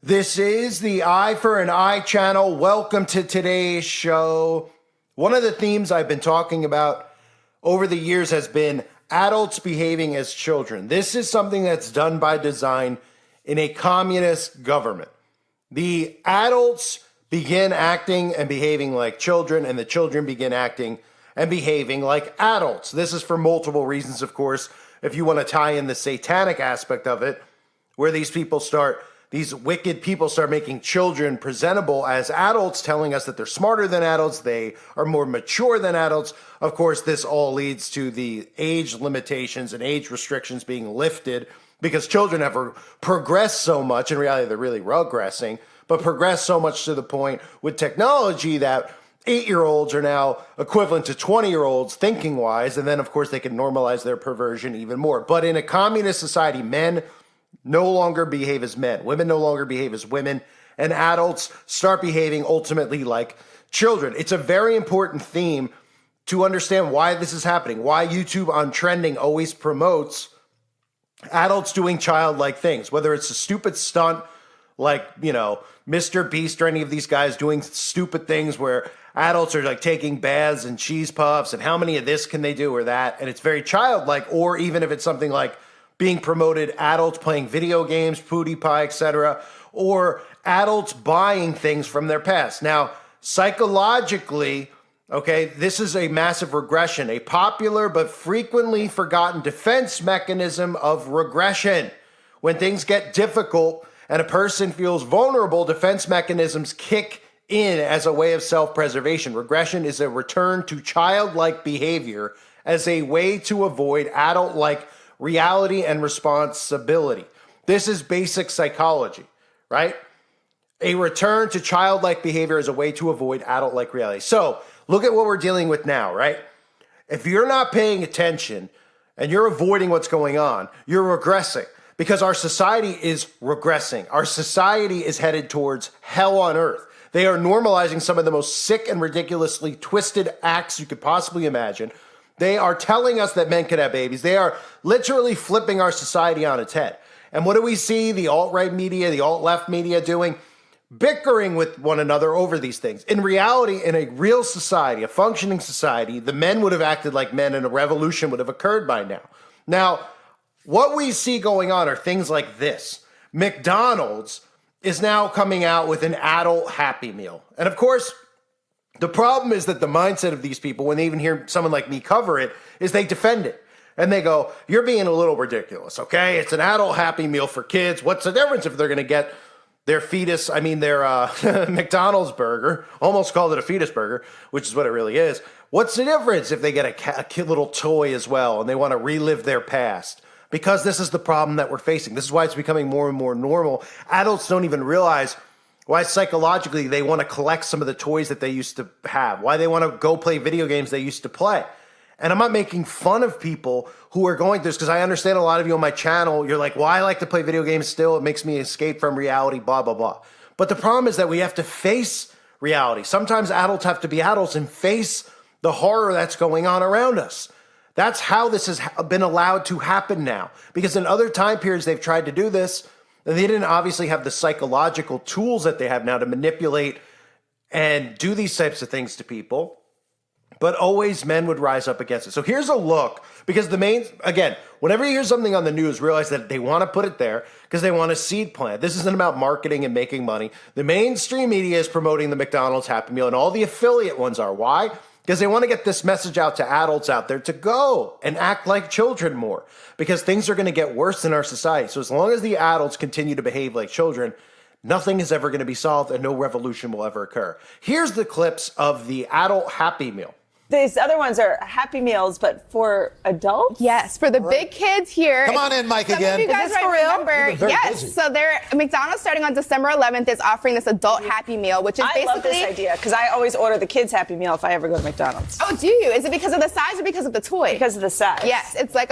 This is the Eye for an Eye channel. Welcome to today's show. One of the themes I've been talking about over the years has been adults behaving as children. This is something that's done by design in a communist government. The adults begin acting and behaving like children, and the children begin acting and behaving like adults. This is for multiple reasons, of course. If you want to tie in the satanic aspect of it, where these wicked people start making children presentable as adults, telling us that they're smarter than adults, they are more mature than adults. Of course, this all leads to the age limitations and age restrictions being lifted because children have progressed so much. In reality, they're really regressing, but progressed so much to the point with technology that 8-year-olds are now equivalent to 20-year-olds thinking-wise, and then, of course, they can normalize their perversion even more. But in a communist society, men no longer behave as men. Women no longer behave as women. And adults start behaving ultimately like children. It's a very important theme to understand why this is happening, why YouTube on trending always promotes adults doing childlike things, whether it's a stupid stunt like, Mr. Beast or any of these guys doing stupid things where adults are like taking baths and cheese puffs and how many of this can they do or that. And it's very childlike, or even if it's something like being promoted, adults playing video games, PewDiePie, etc., or adults buying things from their past. Now, psychologically, this is a massive regression, a popular but frequently forgotten defense mechanism of regression. When things get difficult and a person feels vulnerable, defense mechanisms kick in as a way of self-preservation. Regression is a return to childlike behavior as a way to avoid adult-like reality and responsibility. This is basic psychology, right? A return to childlike behavior is a way to avoid adult-like reality. So look at what we're dealing with now, right? If you're not paying attention and you're avoiding what's going on, you're regressing because our society is regressing. Our society is headed towards hell on earth. They are normalizing some of the most sick and ridiculously twisted acts you could possibly imagine. They are telling us that men can have babies. They are literally flipping our society on its head. And what do we see the alt-right media, the alt-left media doing? Bickering with one another over these things. In reality, in a real society, a functioning society, the men would have acted like men and a revolution would have occurred by now. Now, what we see going on are things like this. McDonald's is now coming out with an adult Happy Meal. And of course, the problem is that the mindset of these people, when they even hear someone like me cover it, is they defend it. And they go, you're being a little ridiculous, okay? It's an adult Happy Meal for kids. What's the difference if they're going to get their McDonald's burger, almost called it a fetus burger, which is what it really is. What's the difference if they get a little toy as well and they want to relive their past? Because this is the problem that we're facing. This is why it's becoming more and more normal. Adults don't even realize why psychologically they want to collect some of the toys that they used to have, why they want to go play video games they used to play. And I'm not making fun of people who are going through this because I understand a lot of you on my channel, you're like, well, I like to play video games still. It makes me escape from reality, blah, blah, blah. But the problem is that we have to face reality. Sometimes adults have to be adults and face the horror that's going on around us. That's how this has been allowed to happen now. Because in other time periods, they've tried to do this. They didn't obviously have the psychological tools that they have now to manipulate and do these types of things to people. But always men would rise up against it. So here's a look, because whenever you hear something on the news, realize that they want to put it there because they want a seed plant. This isn't about marketing and making money. The mainstream media is promoting the McDonald's Happy Meal, and all the affiliate ones are. Why? Because they want to get this message out to adults out there to go and act like children more, because things are going to get worse in our society. So as long as the adults continue to behave like children, nothing is ever going to be solved and no revolution will ever occur. Here's the clips of the adult Happy Meal. These other ones are Happy Meals, but for adults? Yes, for the big kids here. Come on in, Mike, again. Some of you guys might remember. Yes, busy. so McDonald's starting on December 11th is offering this adult Happy Meal, which is basically... I love this idea, because I always order the kids Happy Meal if I ever go to McDonald's. Oh, do you? Is it because of the size or because of the toy? Because of the size. Yes, it's like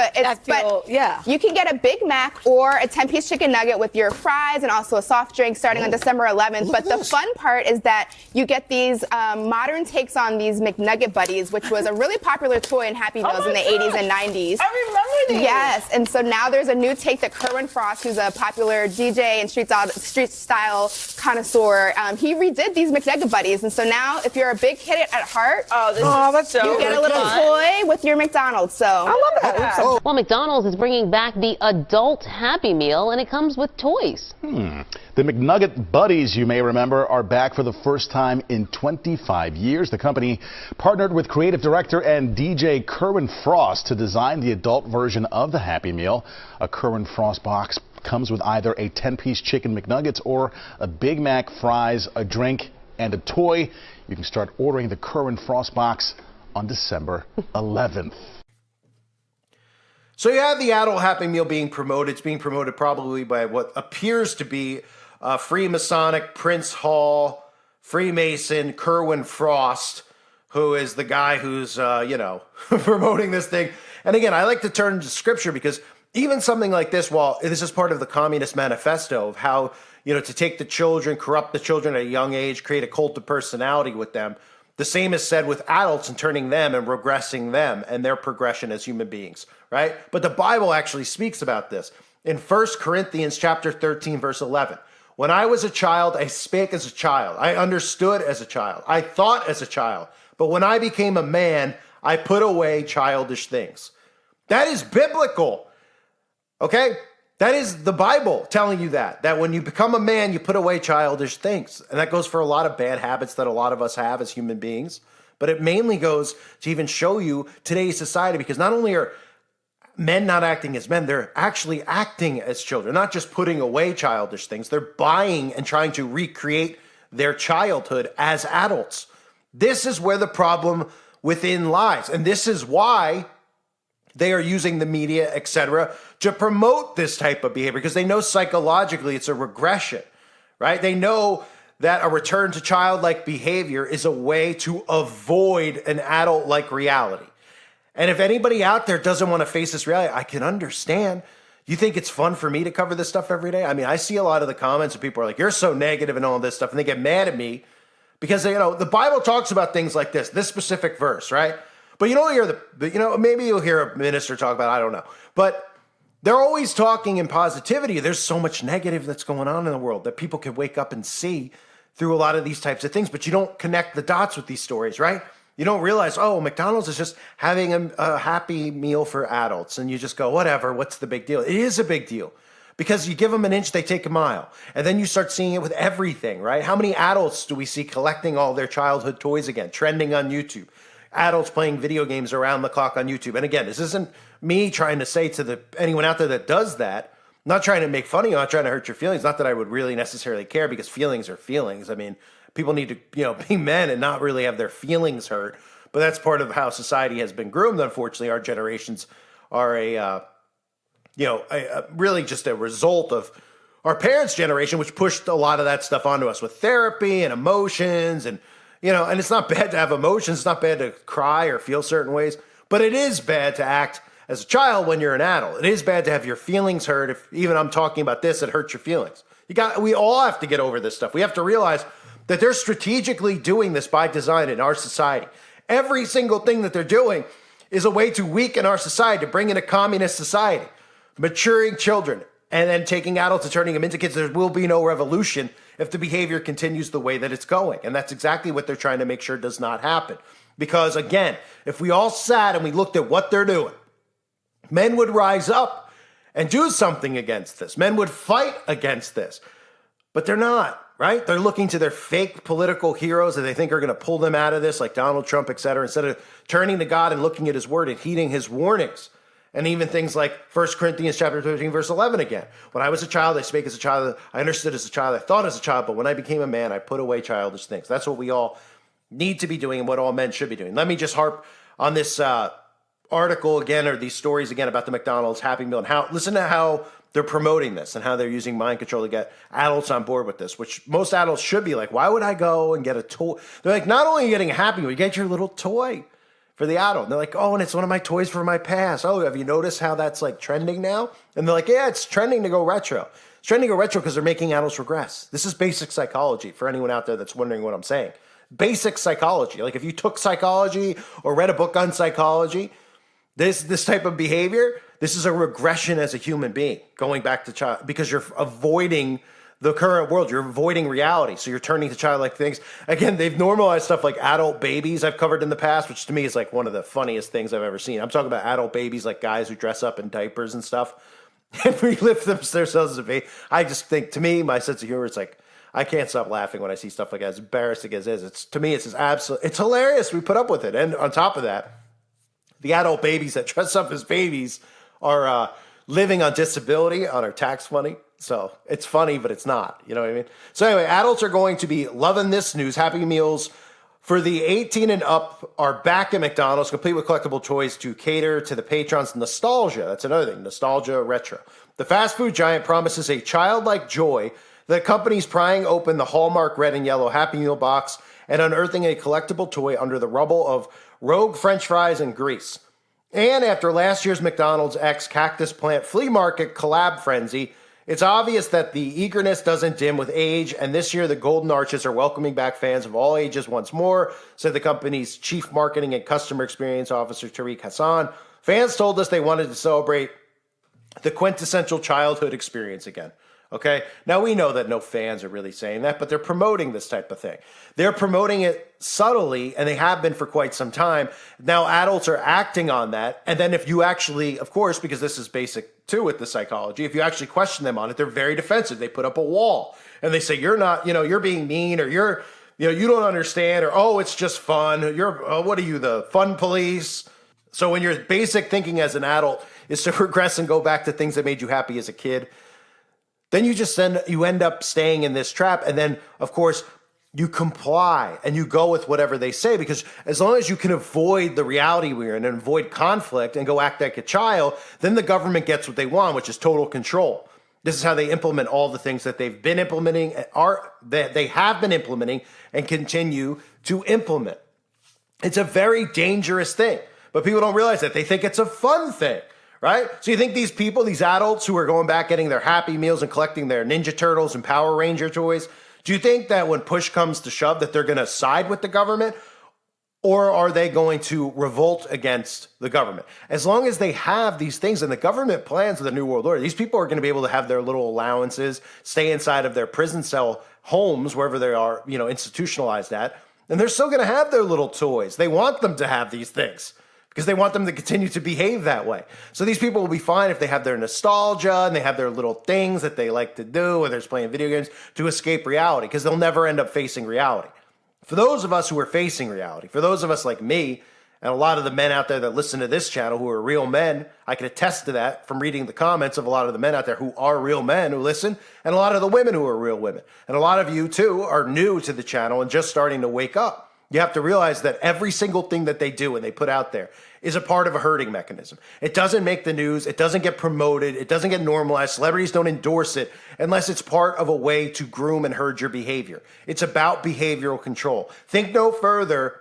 yeah. You can get a Big Mac or a 10-piece chicken nugget with your fries and also a soft drink starting on December 11th. But the fun part is that you get these modern takes on these McNugget buddies Buddies, which was a really popular toy in Happy Meals in the 80s and 90s. I remember these. Yes, and so now there's a new take that Kerwin Frost, who's a popular DJ and street style connoisseur, he redid these McNugget Buddies. And so now, if you're a big kid at heart, that's so you get a little toy with your McDonald's. So I love that. Yeah. Well, McDonald's is bringing back the adult Happy Meal, and it comes with toys. The McNugget Buddies, you may remember, are back for the first time in 25 years. The company partnered with creative director and DJ Kerwin Frost to design the adult version of the Happy Meal. A Kerwin Frost box comes with either a 10-piece chicken McNuggets or a Big Mac, fries, a drink, and a toy. You can start ordering the Kerwin Frost box on December 11th. So you have the adult Happy Meal being promoted. It's being promoted probably by what appears to be Freemasonic Prince Hall, Freemason Kerwin Frost, who is the guy who's, promoting this thing. And again, I like to turn to scripture because even something like this, while this is part of the Communist Manifesto of how, to take the children, corrupt the children at a young age, create a cult of personality with them, the same is said with adults and turning them and regressing them and their progression as human beings, right? But the Bible actually speaks about this. In 1 Corinthians chapter 13, verse 11, when I was a child, I spake as a child. I understood as a child. I thought as a child. But when I became a man, I put away childish things. That is biblical, okay? That is the Bible telling you that when you become a man, you put away childish things. And that goes for a lot of bad habits that a lot of us have as human beings. But it mainly goes to even show you today's society, because not only are men not acting as men, they're actually acting as children, not just putting away childish things. They're buying and trying to recreate their childhood as adults. This is where the problem within lies. And this is why they are using the media, etc., to promote this type of behavior, because they know psychologically it's a regression, right? They know that a return to childlike behavior is a way to avoid an adult-like reality. And if anybody out there doesn't want to face this reality, I can understand. You think it's fun for me to cover this stuff every day? I mean, I see a lot of the comments and people are like, you're so negative and all this stuff, and they get mad at me because, the Bible talks about things like this specific verse, right? But you don't hear maybe you'll hear a minister talk about it, I don't know. But they're always talking in positivity. There's so much negative that's going on in the world that people can wake up and see through a lot of these types of things, but you don't connect the dots with these stories, right? You don't realize, McDonald's is just having a Happy Meal for adults. And you just go, whatever, what's the big deal? It is a big deal because you give them an inch, they take a mile. And then you start seeing it with everything, right? How many adults do we see collecting all their childhood toys again, trending on YouTube? Adults playing video games around the clock on YouTube. And again, this isn't me trying to say to anyone out there that does that, I'm not trying to make fun of you, I'm not trying to hurt your feelings. Not that I would really necessarily care, because feelings are feelings. I mean, people need to, be men and not really have their feelings hurt. But that's part of how society has been groomed. Unfortunately, our generations are really just a result of our parents' generation, which pushed a lot of that stuff onto us with therapy and emotions. And, and it's not bad to have emotions. It's not bad to cry or feel certain ways. But it is bad to act as a child when you're an adult. It is bad to have your feelings hurt. If even I'm talking about this, it hurts your feelings. We all have to get over this stuff. We have to realize that they're strategically doing this by design in our society. Every single thing that they're doing is a way to weaken our society, to bring in a communist society, maturing children, and then taking adults and turning them into kids. There will be no revolution if the behavior continues the way that it's going. And that's exactly what they're trying to make sure does not happen. Because again, if we all sat and we looked at what they're doing, men would rise up and do something against this. Men would fight against this. But they're not. Right? They're looking to their fake political heroes that they think are going to pull them out of this, like Donald Trump, et cetera, instead of turning to God and looking at his word and heeding his warnings. And even things like 1 Corinthians chapter 13, verse 11 again. When I was a child, I spake as a child. I understood as a child. I thought as a child. But when I became a man, I put away childish things. That's what we all need to be doing and what all men should be doing. Let me just harp on this article again, or these stories again about the McDonald's Happy Meal, and listen to how they're promoting this and how they're using mind control to get adults on board with this, which most adults should be like, why would I go and get a toy? They're like, not only are you getting a Happy Meal, you get your little toy for the adult. And they're like, and it's one of my toys from my past. Oh, have you noticed how that's like trending now? And they're like, yeah, it's trending to go retro. It's trending to go retro because they're making adults regress. This is basic psychology for anyone out there that's wondering what I'm saying. basic psychology. Like if you took psychology or read a book on psychology, this type of behavior, this is a regression as a human being, going back to child, because you're avoiding the current world. You're avoiding reality. So you're turning to childlike things. Again, they've normalized stuff like adult babies I've covered in the past, which to me is like one of the funniest things I've ever seen. I'm talking about adult babies, like guys who dress up in diapers and stuff and relive themselves as a baby. I just think, to me, my sense of humor, it's like, I can't stop laughing when I see stuff like that. As embarrassing as it is, to me, it's just absolute. It's hilarious. We put up with it. And on top of that, the adult babies that dress up as babies are living on disability on our tax money. So it's funny, but it's not. You know what I mean? So anyway, adults are going to be loving this news. Happy Meals for the 18 and up are back at McDonald's, complete with collectible toys to cater to the patrons' nostalgia. That's another thing, nostalgia retro. The fast food giant promises a childlike joy. The company's prying open the Hallmark red and yellow Happy Meal box and unearthing a collectible toy under the rubble of rogue French fries and grease. And after last year's McDonald's X Cactus Plant Flea Market collab frenzy, it's obvious that the eagerness doesn't dim with age, and this year the Golden Arches are welcoming back fans of all ages once more, said the company's Chief Marketing and Customer Experience Officer Tariq Hassan. Fans told us they wanted to celebrate the quintessential childhood experience again. Okay, now we know that no fans are really saying that, but they're promoting this type of thing. They're promoting it subtly, and they have been for quite some time. Now adults are acting on that, and then if you actually, of course, because this is basic too with the psychology, if you actually question them on it, they're very defensive. They put up a wall, and they say, you're not, you're being mean, or you don't understand, or, oh, it's just fun. What are you, the fun police? So when your basic thinking as an adult is to regress and go back to things that made you happy as a kid, then you end up staying in this trap. And then, of course, you comply and you go with whatever they say, because as long as you can avoid the reality we're in and avoid conflict and go act like a child, then the government gets what they want, which is total control. This is how they implement all the things that they've been implementing, that they have been implementing and continue to implement. It's a very dangerous thing, but people don't realize that. They think it's a fun thing. Right? So you think these people, these adults who are going back getting their Happy Meals and collecting their Ninja Turtles and Power Ranger toys, do you think that when push comes to shove that they're going to side with the government, or are they going to revolt against the government? As long as they have these things and the government plans for the New World Order, these people are going to be able to have their little allowances, stay inside of their prison cell homes, wherever they are, institutionalized at, and they're still going to have their little toys. They want them to have these things, because they want them to continue to behave that way. So these people will be fine if they have their nostalgia and they have their little things that they like to do, whether it's playing video games, to escape reality, because they'll never end up facing reality. For those of us who are facing reality, for those of us like me, and a lot of the men out there that listen to this channel who are real men, I can attest to that from reading the comments of a lot of the men out there who are real men who listen, and a lot of the women who are real women. And a lot of you, too, are new to the channel and just starting to wake up. You have to realize that every single thing that they do and they put out there is a part of a herding mechanism. It doesn't make the news. It doesn't get promoted. It doesn't get normalized. Celebrities don't endorse it unless it's part of a way to groom and herd your behavior. It's about behavioral control. Think no further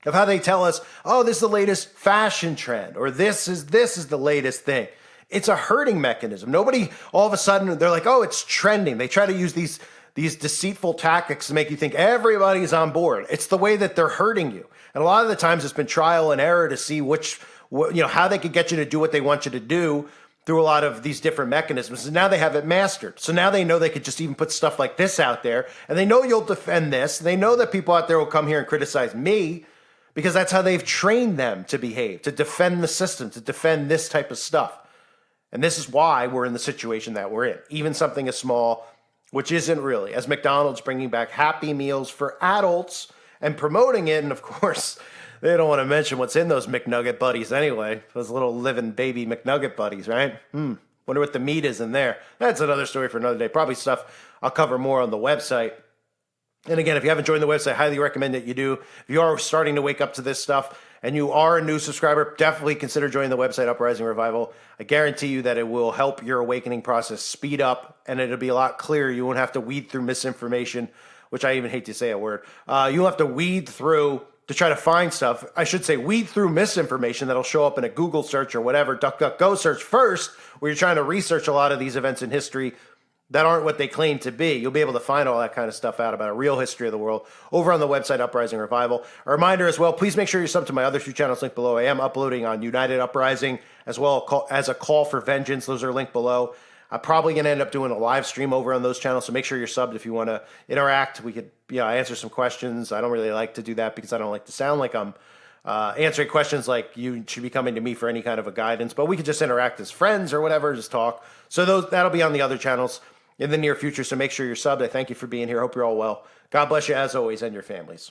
of how they tell us, oh, this is the latest fashion trend, or this is the latest thing. It's a herding mechanism. Nobody, all of a sudden, they're like, oh, it's trending. They try to use these deceitful tactics to make you think everybody's on board. It's the way that they're hurting you. And a lot of the times it's been trial and error to see how they could get you to do what they want you to do through a lot of these different mechanisms. And now they have it mastered. So now they know they could just even put stuff like this out there, and they know you'll defend this. They know that people out there will come here and criticize me, because that's how they've trained them to behave, to defend the system, to defend this type of stuff. And this is why we're in the situation that we're in. Even something as small, which isn't really, as McDonald's bringing back Happy Meals for adults and promoting it. And of course, they don't want to mention what's in those McNugget buddies anyway. Those little living baby McNugget buddies, right? Wonder what the meat is in there. That's another story for another day. Probably stuff I'll cover more on the website. And again, if you haven't joined the website, I highly recommend that you do. If you are starting to wake up to this stuff and you are a new subscriber, definitely consider joining the website, Uprising Revival. I guarantee you that it will help your awakening process speed up, and it'll be a lot clearer. You won't have to weed through misinformation, which I even hate to say a word. You won't have to weed through to try to find stuff. I should say weed through misinformation that'll show up in a Google search or whatever, DuckDuckGo search first, where you're trying to research a lot of these events in history that aren't what they claim to be. You'll be able to find all that kind of stuff out about a real history of the world over on the website Uprising Revival. A reminder as well, please make sure you're subbed to my other 2 channels linked below. I am uploading on United Uprising as well as a Call for Vengeance. Those are linked below. I'm probably going to end up doing a live stream over on those channels, so make sure you're subbed if you want to interact. We could answer some questions. I don't really like to do that because I don't like to sound like I'm answering questions like you should be coming to me for any kind of a guidance, but we could just interact as friends or whatever, just talk. So that'll be on the other channels in the near future, so make sure you're subbed. I thank you for being here. Hope you're all well. God bless you as always and your families.